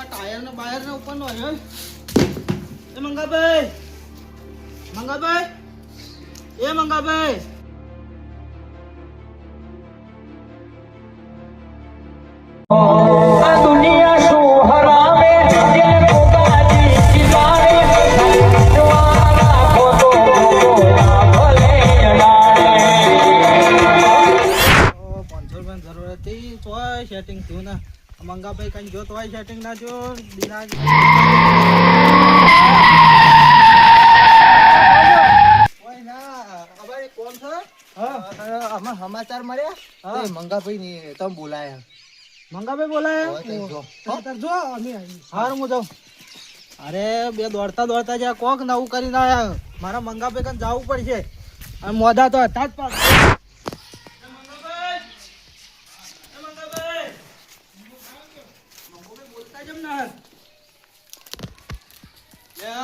Tyre ને બાયર ને ઉપર નો હે એ મંગાભાઈ એ મંગાભાઈ આ દુનિયા શું હરાવે દિલ પોતાજી કિનારે દ્વારા ખોટો બોલા ભલે ₹500 જરૂર હતી તોય સેટિંગ થયું ને મંગાભાઈ કઈ જો તોય સેટિંગ ના જો દિનાજ સમાચાર મળ્યા મંગાભાઈ ને તમે બોલાયા મંગાભાઈ બોલાય જો અમે હાર હું જાઉં અરે બે દોડતા જ્યાં કોક નવું કરીને આયા મારા મંગાભાઈ કન જવું પડશે અને મોઢા તો હતા જ પાક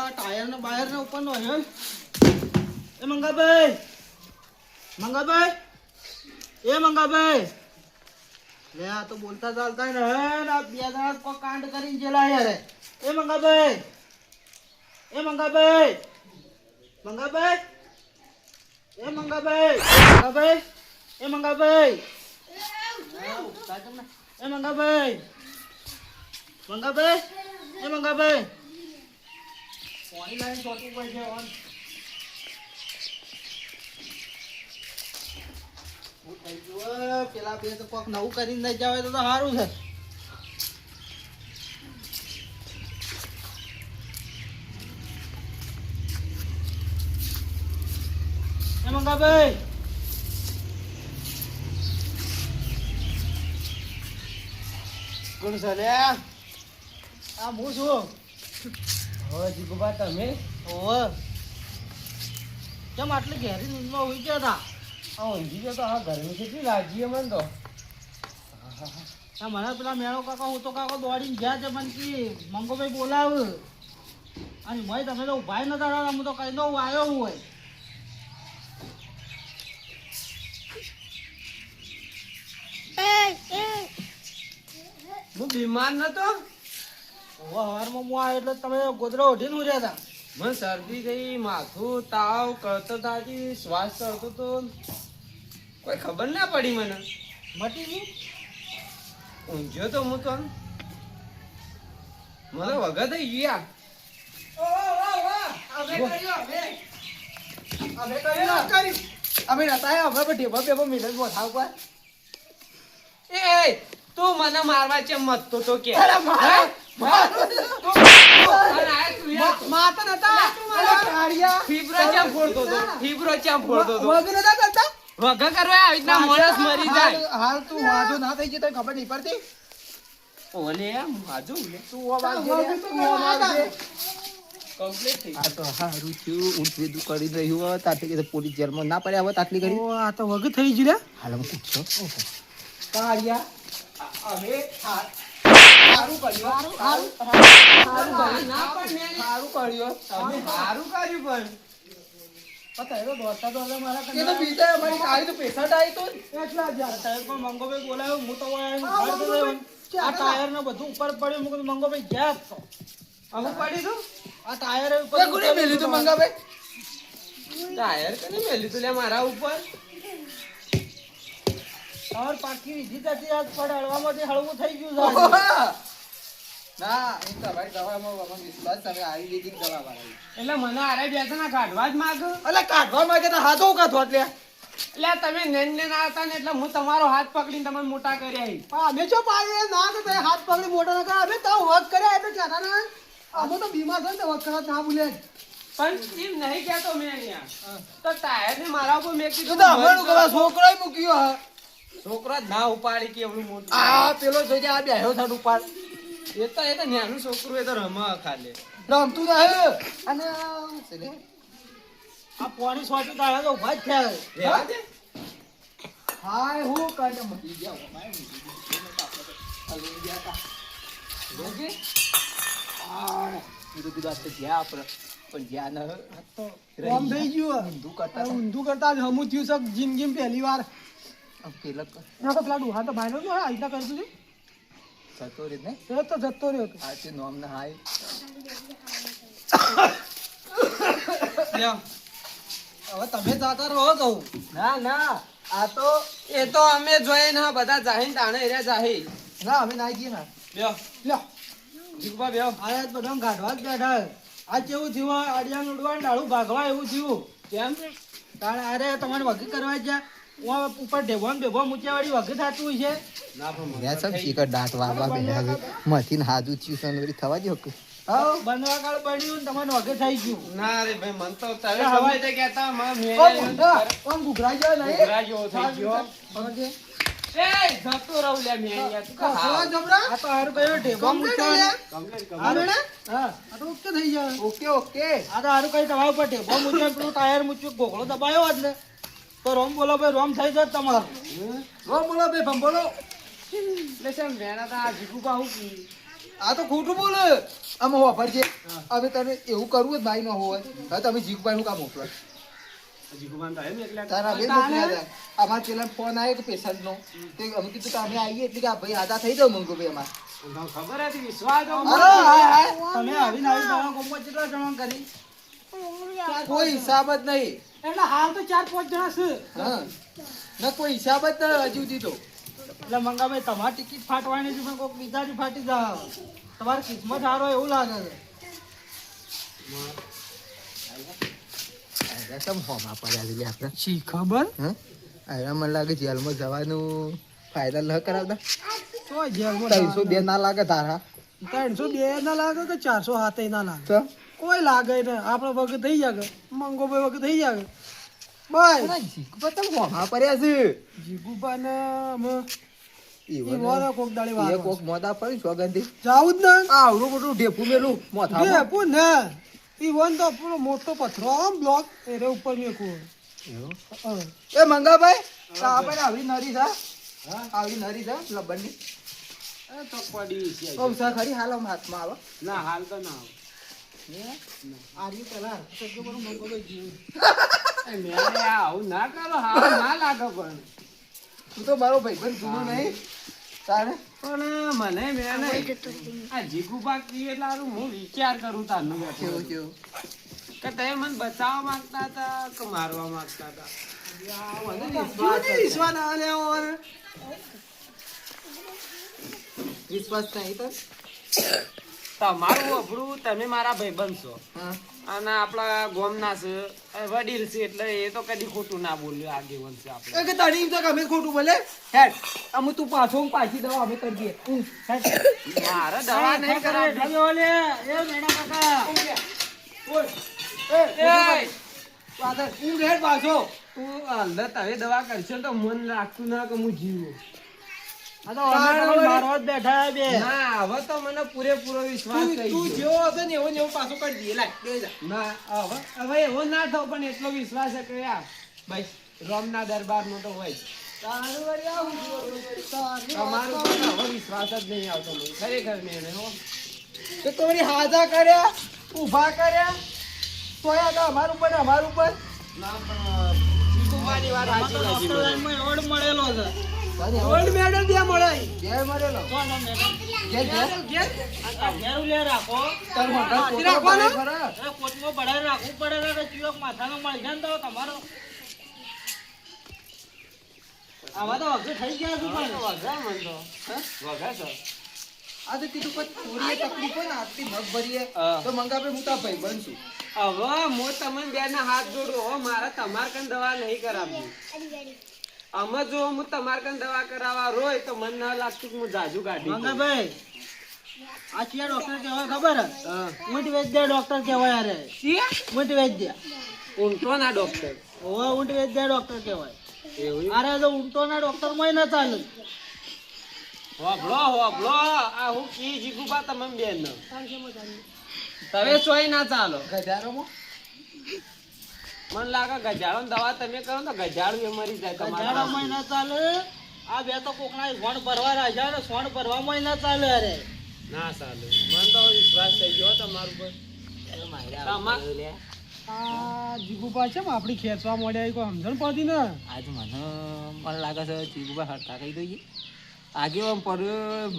ટાયર ને બાયર ને ઉપર નો હે એ મંગાભાઈ લે આ તો બોલતા ચાલતા ને હે ના બે જણા કો કાંડ કરીને જેલા યાર એ મંગાભાઈ કોની લાઈન ચોટું પડશે ઓન પેલા બે તો કોક નવું કરીને નહીં જાવ તો સારું છે મંગાભાઈ કોણ છે લે આ હું છું હવે જીગુબા તમે ઓવે કેમ આટલી ઘેરી નીંદમાં હોઈ ગયા હતા ઊંઘી ગયો તો આ ગરમી કેટલી લાગી મને તો મને પેલા મેળો કાકા હું તો કાકા દોડીને ગયા છે મને કે મંગોભાઈ બોલાવ અને ભાઈ તમે તો ઉભા નતા રહ્યા હું તો કઈ દઉં આવ્યો હોય હું બીમાર નતો હવારમાં હું આવ્યો એટલે તમે ગોદડા ઓઢીને ઉર્યા હતા મને શરદી થઈ માથું તાવ કરતો તાજી શ્વાસ ચડતો તો કોઈ ખબર ના પડી મને મટી ગયું ઊંઘ્યો તો હું તો મને વગર થઈ ગયા અમે નતા અમે ઢેબા બેબા મિલન મોઢા ઉપર એ તું મને મારવા ચેમ મતતો તો કે માતા નતા ફીબરો ચેમ ફોડતો તો વગર નતા કરતા વગર કરવા આવી રીતના માણસ મરી જાય હાલ તું વાજો ના થઈ ગઈ તને ખબર નહીં પડતી ઓલે હાજુ લે તું વાજો કમ્પ્લીટ થઈ આ તો હારું થયું ઊંટ વેદું કરી રહ્યું હોય તાથી કે પોલીસ જેલમાં ના પડ્યા હોય તાટલી કરી આ તો વગર થઈ ગયું લે હાલ હું પૂછો કાળિયા અમે સારું કર્યું સારું કર્યું તમે સારું કર્યું પણ પતા એ તો દોડતા મારા એ તો બીજા અમારી કાળી તો પેશન્ટ આવી તો એટલા જ યાર ટાયર પણ મંગોભાઈ બોલાયો હું તો આ ટાયર ને બધું ઉપર પડ્યું હું કીધું મંગોભાઈ ગયા તો અમુક પડી તું આ ટાયર ઉપર કોને મેલી તું મંગાભાઈ ટાયર કને મેલી તું લે મારા ઉપર તાર પાકી વિધિ જતી આજ પડવામાંથી હળવું થઈ ગયું છે ના એ તો ભાઈ દવામાં બાપા વિશ્વાસ તમે આવી દીધી દવા વાળી એટલે મને આરે બે ના કાઢવા જ માંગ એટલે કાઢવા માંગે તો હાથો કાઢો એટલે એટલે તમે નેન આવતા ને એટલે હું તમારો હાથ પકડીને તમને મોટા કર્યા અમે જો પાડે ના તો તે હાથ પકડી મોટા ના કરે અમે તો વર્ક કર્યા એટલે ચાતા ના અમે તો બીમાર છે ને વર્ક કરવા ના ભૂલે પણ એમ નહીં કહેતો મેં અહીંયા તો ટાયર ને મારા ઉપર મેં કીધું તો અમારું કવા છોકરાય મૂક્યો હા છોકરો જ ના ઉપાડી કે એવડું મોટું આ પેલો જોજે આ બેહ્યો થાડ ઉપર એ તો નાનું છોકરું એ તો રમવા ખાલે રમતું તો હે અને આ પાણી સોટી દાડા તો ઉભા જ થયા રહેવા દે હાય હું કાઢે મટી ગયા ભાઈ હલી ગયા તા જોજે આ કીધું આ ગયા આપણે પણ જ્યાં ન તો કોમ થઈ ગયું ઊંધું કરતા જ હમું થયું છે જિંદગી પહેલી વાર પેલા ના તો પેલા ડુહા તો ભાઈ નો આઈતા કરતું છે જતો રે ને એ તો જતો રહ્યો તો. આ તે નોમ ના હાય લ્યો. હવે તમે જાતા રહો કહું. ના ના આ તો એ તો અમે જોઈને હા બધા જાહીન તાણે એર્યા જાહી. ના અમે ના જઈએ ના. લ્યો લ્યો જીગુબા બેહો. આયા તો બધા ગાઢવા જ બેઠા. આ કેવું થયું આડિયાનું ઉડવા ડાળું ભાગવા એવું થયું. કેમ? તાણે અરે તમારે વગી કરવા જ જા ઉપર ઢેબો ને ભેબો મૂચ્યાવાળી વગી થતું છે. ના પણ મને યા તો સબ થઈ શીકર દાંત વાવા બેઠા છે મથી ને હાજુ થયું છે ને વળી થવા દો કે હા બનવા કાળ બન્યું ને તમારે વગી થઈ ગયું. ના રે ભાઈ મન તો તમે એ હવે- ગમે તે કહેતા માં મેં આમ ઘૂઘરા જેવા નહીં. ઘૂઘરા જેવો થઈ ગયો. સમજે? એ જતો રહું લે મેં અહીંયા. તું કા હા, જબરા. આ તો હારું કર્યું ઢેબો મૂચ્યાવાળી. કમ્પ્લીટ હા, કમ્પ્લીટ. બેટા? હા, આ તો ઓકે થઈ જાય. ઓકે ઓકે આ તો હારું કઈ તમારા ઉપર ઢેબો મૂચ્યો ને પેલું ટાયર મૂચ્યું ગોખલો દબાયો હોત ને તો રોમ બોલો ભાઈ રોમ થઈ જાય તમારું. રોમ બોલો બે ભમ બોલો એટલે છે ને મેણા તો આ જીગુબા હું કી. આ તો ખોટું બોલે આમ હોવા પડશે હવે તને એવું કરવું જ ભાઈ ન હોય હવે તમે જીગભાઈ નું કામ મોકલો જીગુબાને તો એમ એટલે તારા બેન મોકલ્યા હતા અમાર પેલા ફોન આવ્યો તો પેશન્ટ નો તે અમે કીધું કે અમે આવીએ એટલે કે આ ભાઈ આદા થઈ જાવ મંગો ભાઈ અમાર તમને ખબર હતી વિશ્વાસ હતો? અરે, હાય, હાય. તમે આવીને આવીને તમારા ગામમાં કેટલા જણા કરી? કોઈ હિસાબ જ નહીં એટલે હાલ તો 4-5 જણા છે. હા ના કોઈ હિસાબ જ નહીં હજુ સુધી તો એટલે મંગાભાઈ તમારી ટિકિટ ફાટવાની છે પણ કોઈક બીજાની ફાટી જાવ. તમારી કિસ્મત સારો એવું લાગે છે. રસમ હોમાં પડ્યા છે લે આપણે શી ખબર? હા અરે મને લાગે જેલમાં જવાનું ફાયદા ન કરાવતા તો જેલમાં 302 ના લાગે તારા 302 ના લાગે કે 407 ના લાગે? તો કોઈ લાગે ને આપણે વગર થઈ જાય મંગોભાઈ વગર થઈ જાય બસ. જીગુબા તમે હોમાં પડ્યા છે જીગુબા ને ઈ એવું મોરે કોક દાડી એ વાત કોક મોદા પડી સોગંદી જાવું જ ને આવડું મોટું ઢેફું મેલું મોથામાં ઢેપું ને ઈ વન તો પેલો મોટો પથરો આમ બ્લોક એરે ઉપર મેકું. એ મંગાભાઈ આપણે આવી નરી છે આવી નરી છે લબનની એ તો પડી છે. બહુ સા ખરી હાલ આમ હાથમાં આવે ના હાલ તો ના આવે. આર્યું પેલા સજ્જો બરો મંગોભાઈ જીવ. એ મેં આવું ના કરો હાલ ના લાગે પણ. તું તો મારો ભાઈબંધ જૂનો નહીં તારે પણ મને મેં નહીં. આ જીગુબા કી એટલે હારું હું વિચાર કરું તારનું બેઠો. કેવું કેવું કે તમે મને બચાવવા માંગતા હતા કે મારવા માંગતા હતા? વિશ્વાસ ના લેવો વિશ્વાસ નહીં તો તમારું અભરું તમે મારા ભાઈબંધ છો હા અને આપણા ગોમના છે વડીલ છે એટલે એ તો કદી ખોટું ના બોલ્યું આગેવન છે આપણે. એ કે તારી તો અમે ખોટું બોલે હેડ અમુ તું પાછો હું પાછી દવા અમે કરી દઈએ મારે દવા નહીં કરાવવી. એ, ઊંઘ હેડ પાછો તું અંદર તમે દવા કરશો તો મન રાખતું ના કે હું જીવું. મારવા જ બેઠા બે. ના હવે તો મને પૂરેપૂરો વિશ્વાસ થઈ તું ગયો. જેવો હતો ને એવો ને એવો પાછો કરી દઈએ લાય બે જા ના હવે એવો ના થયો પણ એટલો વિશ્વાસ છે કે યાર ભાઈ રોમના દરબારનો તો હોય જ. તમારું પણ હવે વિશ્વાસ જ નહીં આવતો મને. ખરેખર મેં હો. તો તમારી હાજા કર્યા ઊભા કર્યા તોય આ અમારું ઉપર અમારું ઉપર ના પણ જીગુબાની વાત સાચી લાગી મને. એવોર્ડ મળેલો છે. ગોલ્ડ મેડલ ત્યાં મળે ઘેર મળેલો કોનો મેડમ? ઘેર ઘેર આ ઘેરું લે રાખો. તાર મોઢા હા, પોતા રાખવાનો? પડે ખરા. એ કોચમાં ભરાઈ રાખવું પડે ને કે ચિયોક માથાનો મળી જાય ને તો તમારો આવા તો વગર થઈ ગયા છે પણ. વઘાર મને તો. વઘાર તો. આ તો કીધું પણ થોડી તકલીફ હોય ને આટલી મગ ભરીએ હા. તો મંગાપે હું તાર ભાઈ બનશું હવે હું તમને બેને હાથ જોડું હો મારે તમાર કન દવા નહીં કરાવવી. અમે જો હું તમાર કન દવા કરાવવા રોય તો મને ના લાગતું કે હું જાજુ કાઢી દઉં. મંગાભાઈ આ ચિયા ડોક્ટર કહેવાય ખબર હે? હા. ઊંટ વૈદ્ય ડોક્ટર કહેવાય અરે ઊંટ વૈદ્ય. ઊંટો ના ડોક્ટર. ઓવા ઊંટ વૈદ્ય ડોક્ટર કહેવાય. એવું અરે તો ઊંટોના ડોક્ટર માં ના ચાલે. હોભળો હોભળો આ હું કી જીગુબા તમે બેન નો તમે સોય ના ચાલો. ગજારોમાં મને લાગે ગજાળો દવા તમે કરો તો ગજાળું એ મરી જાય તમારા ગજાડામાં ના ચાલે. આ બે તો કોકના સોણ ભરવા રાજા ને સોણ ભરવામાં ના ચાલે અરે. ના ચાલે. મને તો વિશ્વાસ થઈ ગયો તમારું પર. આ જીગુબા છે આપડી ખેંચવા મળ્યા કોઈ સમજણ પડતી ને. આજ મને લાગે છે ચીકુબા હરતા કહી દઈએ આગેવાન પર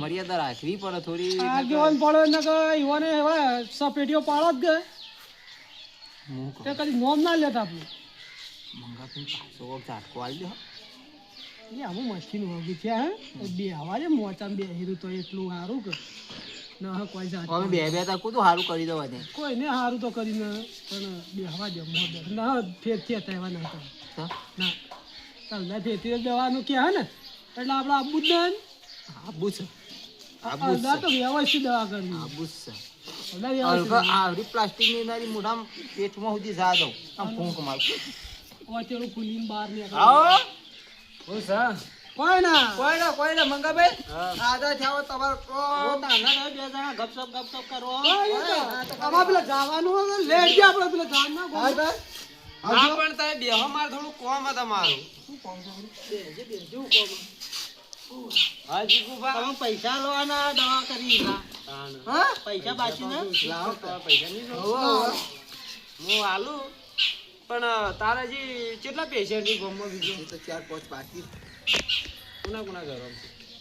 મર્યાદા રાખવી પડે થોડી. આગેવાન પડે ને કે ઈવોને એવા સપેટીઓ પાડો જ ગયે હું કહું, તે કદી નોમ ના લેતા આપણે મંગાભાઈ પાછો ઝાટકો આલી દે હો. એ આવું મસ્તી હોગી છે હે બે આવા છે મોચામ બે હીરું તો એટલું સારું કે ના કોઈ જાત હવે બે બે તક તો સારું કરી દવા દે. કોઈને સારું તો કરીને પણ બે હવા દે મોઢે ના ફેર છે તહેવાર ના કરે હા? ના તમને ફેરથી દવાનું કે હે ને એટલે આપણે આબુ જ ને આબુ છે, અડધા તો વ્યવસ્થિત દવા કરવી આબુ છે. અડધા વ્યવસ્થિત આવડી પ્લાસ્ટિક ની નાની મોઢામાં પેટમાં સુધી જા દઉં આમ ફૂંક માર. ઓચેલું ખુલીને બહાર નીકળે આવો કોઈ ના કોઈ ના મંગાભાઈ હા. આદા થયા તમારો આમાં પેલા જવાનું હોય ને લેટ ગયા આપણે પેલા જાનના ગોળ. ના પણ તમે બેહો માર થોડું કોમ હે તમારું. હા જીગુભા, તમે પૈસા લેવાના દવા કરી હા પૈસા બાકી ને લાવો તો પૈસા નહીં લો. હું આલું પણ તારે હજી કેટલા પેશન્ટ ની ગમમાં બીજું તો 4-5 બાકી કોના કોના ઘરો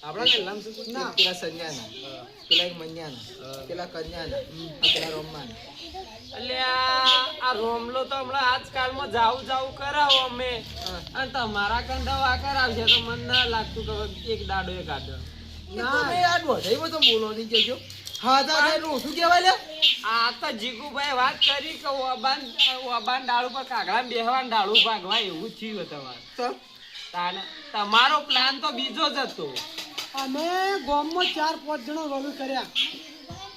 આપણા કેટલામ છે કોઈ? ના પેલા સંજ્ઞાના પેલા એક મન્યાના પેલા કન્યાના પેલા રોમમાના એટલે આ રોમલો તો હમણાં આજકાલમાં જાવું કરાવો અમે અને તમારા કન દવા કરાવશે તો મને ના લાગતું કે એક દાડો એક આડો. તમે આ દોઢાઈમાં તો બોલો નહીં કેજો હા દા ઓછું કહેવાય લે આ તો જીગુભાઈ વાત કરી કે ઓબાન ડાળુ પર કાગડા બેહવાન ડાળુ ભાગવા એવું થયું તમારે. તો તમારો પ્લાન તો બીજો જ હતો. અમે ગામમાં 4-5 જણા વગર કર્યા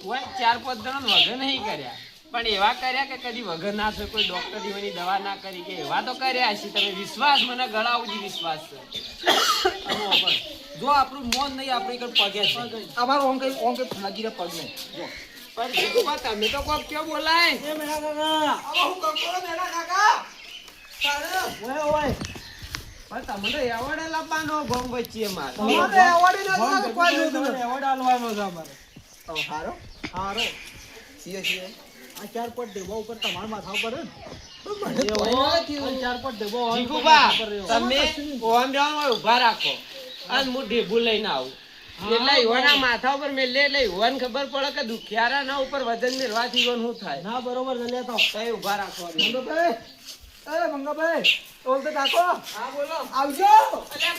ઓય 4-5 જણા વગર નહીં કર્યા પણ એવા કર્યા કે કદી વગર ના થયો કોઈ ડોક્ટર જીવનની દવા ના કરી કે એવા તો કર્યા છે. તમે વિશ્વાસ મને ગળાવજી વિશ્વાસ છે. જો આપણું મોન નહીં આપણે કઈ પગે છે અમારો ઓમ કઈ ફલાગીને પગ નહીં જો પણ જીગુભા તમે તો કોક ક્યાં બોલાય એ મેરા કાકા હું કંકોડો મેલા કાકા ઓય ઓય પણ તમે તો એવડે લાવવાનો ગમ વચ્ચે મારે. અમારે એવોર્ડ નથી કોઈ તમારે એવોર્ડ આલવાનો છે અમારે તો હારો હારો સીએ આ 4 પટ ડબ્બા ઉપર તમારા માથા ઉપર હે ને મને એ તો હોય નથી. ને, 4 પટ ડબ્બા હોય ને જીગુભા ઉપર રહેવો. તમે ઓમ જવાનું ઉભા રાખો અને હું ઢેબુ લઈને આવું એટલે ઈવાના માથા ઉપર મેલે એટલે ઈવાને ખબર પડે કે દુખિયારા ના ઉપર વજન મેળવાથી ઈવન શું થાય. ના બરોબર છે લેતો તઈ ઉભા રાખો. મંગાભાઈ મંગાભાઈ ઓલ તો કાકો હા બોલો. આવજો અલ્યા